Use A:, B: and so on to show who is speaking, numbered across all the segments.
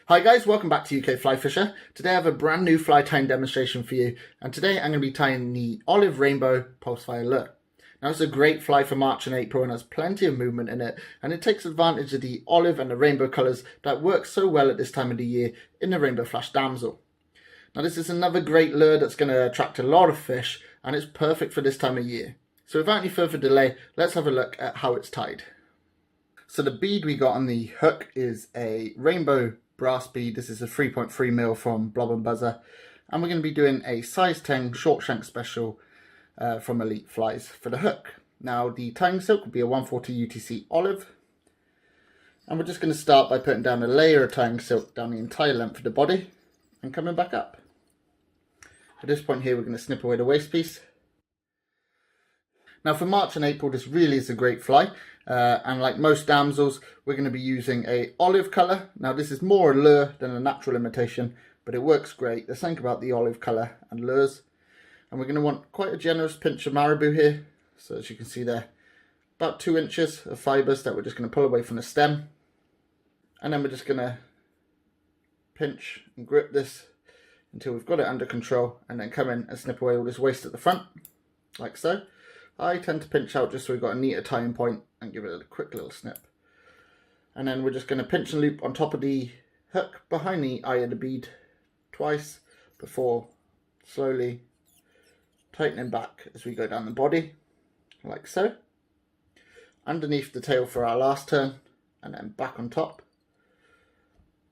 A: Hi guys, welcome back to UKFlyFisher. Today I have a brand new fly tying demonstration for you, and today I'm going to be tying the Olive Rainbow Pulsefire Lure. Now it's a great fly for March and April and has plenty of movement in it, and it takes advantage of the olive and the rainbow colours that work so well at this time of the year in the Rainbow Flash Damsel. Now this is another great lure that's going to attract a lot of fish, and it's perfect for this time of year. So without any further delay, let's have a look at how it's tied. So the bead we got on the hook is a rainbow brass bead. This is a 3.3mm from Blob & Buzzer, and we're going to be doing a size 10 short shank special from Elite Flies for the hook. Now the tying silk will be a 140 UTC olive, and we're just going to start by putting down a layer of tying silk down the entire length of the body and coming back up. At this point here we're going to snip away the waist piece. Now for March and April this really is a great fly, and like most damsels we're going to be using a olive colour. Now this is more a lure than a natural imitation, but it works great. There's something about the olive colour and lures. And we're going to want quite a generous pinch of Marabou here. So as you can see there, about 2 inches of fibres that we're just going to pull away from the stem. And then we're just going to pinch and grip this until we've got it under control, and then come in and snip away all this waste at the front, like so. I tend to pinch out just so we've got a neater tying point and give it a quick little snip. And then we're just going to pinch and loop on top of the hook behind the eye of the bead twice before slowly tightening back as we go down the body, like so. Underneath the tail for our last turn, and then back on top.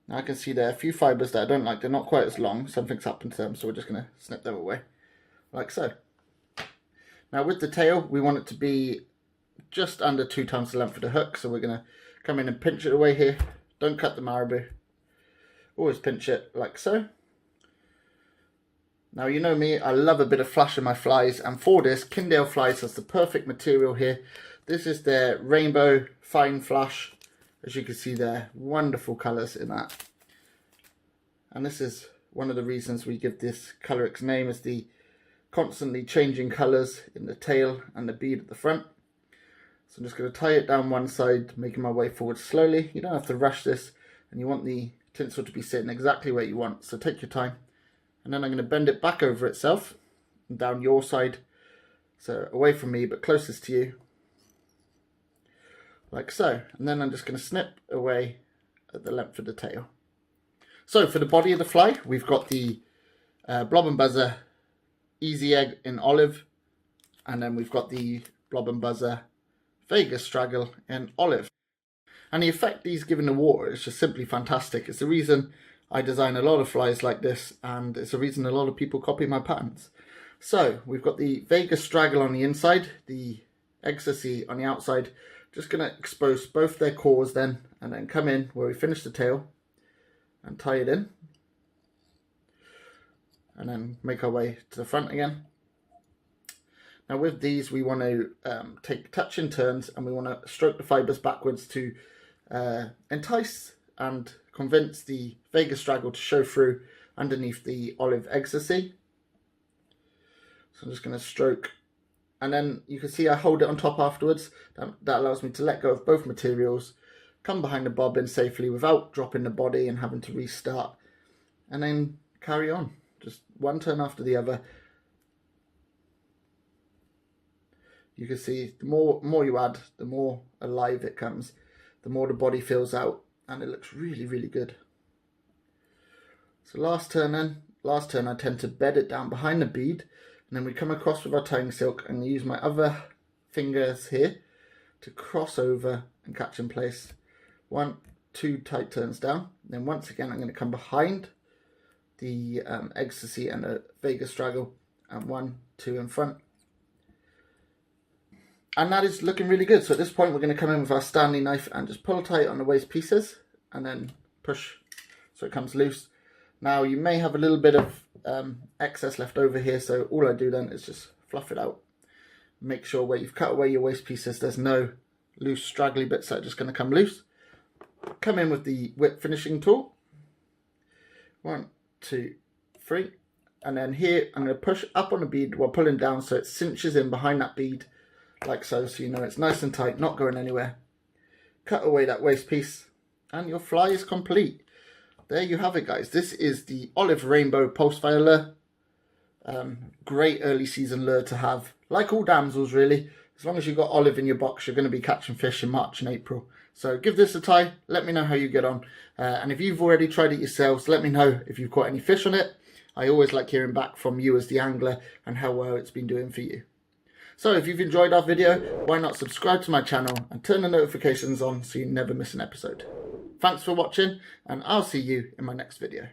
A: Now I can see there are a few fibres that I don't like. They're not quite as long. Something's happened to them, so we're just going to snip them away, like so. Now with the tail, we want it to be just under 2 times the length of the hook, so we're going to come in and pinch it away here. Don't cut the Marabou. Always pinch it like so. Now you know me, I love a bit of flash in my flies, and for this, Kindale Flies has the perfect material here. This is their Rainbow Fine Flash. As you can see there, wonderful colours in that. And this is one of the reasons we give this colour its name, is the constantly changing colours in the tail and the bead at the front. So I'm just going to tie it down one side, making my way forward slowly. You don't have to rush this, and you want the tinsel to be sitting exactly where you want, so take your time. And then I'm going to bend it back over itself and down your side, so away from me but closest to you, like so. And then I'm just going to snip away at the length of the tail. So for the body of the fly, we've got the Blob & Buzzer Easyegg in olive, and then we've got the Blob & Buzzer Vegas Straggle in olive. And the effect these give in the water is just simply fantastic. It's the reason I design a lot of flies like this, and it's the reason a lot of people copy my patterns. So we've got the Vegas Straggle on the inside, the Ecstasy on the outside. Just going to expose both their cores then, and then come in where we finish the tail and tie it in. And then make our way to the front again. Now with these we want to take touching turns, and we want to stroke the fibres backwards to entice and convince the Vegas Straggle to show through underneath the olive Ecstasy. So I'm just going to stroke, and then you can see I hold it on top afterwards. That allows me to let go of both materials, come behind the bobbin safely without dropping the body and having to restart, and then carry on. Just one turn after the other. You can see the more you add, the more alive it comes, the more the body fills out, and it looks really, really good. So last turn then, I tend to bed it down behind the bead, and then we come across with our tying silk and use my other fingers here to cross over and catch in place. 1, 2 tight turns down. Then once again I'm going to come behind the Ecstasy and the Vegas Straggle, and 1, 2 in front. And that is looking really good. So at this point we're going to come in with our Stanley knife and just pull tight on the waist pieces and then push so it comes loose. Now you may have a little bit of excess left over here, so all I do then is just fluff it out. Make sure where you've cut away your waist pieces there's no loose straggly bits that are just going to come loose. Come in with the whip finishing tool. 1, 2, 3, and then here I'm going to push up on the bead while pulling down so it cinches in behind that bead like so, so you know it's nice and tight, not going anywhere. Cut away that waist piece and your fly is complete. there you have it, guys. This is the Olive Rainbow Pulsefire Lure. Great early season lure to have. Like all damsels, really. As long as you've got olive in your box, you're going to be catching fish in March and April. So give this a try. Let me know how you get on. And if you've already tried it yourselves, let me know if you've caught any fish on it. I always like hearing back from you as the angler and how well it's been doing for you. So if you've enjoyed our video, why not subscribe to my channel and turn the notifications on so you never miss an episode. Thanks for watching, and I'll see you in my next video.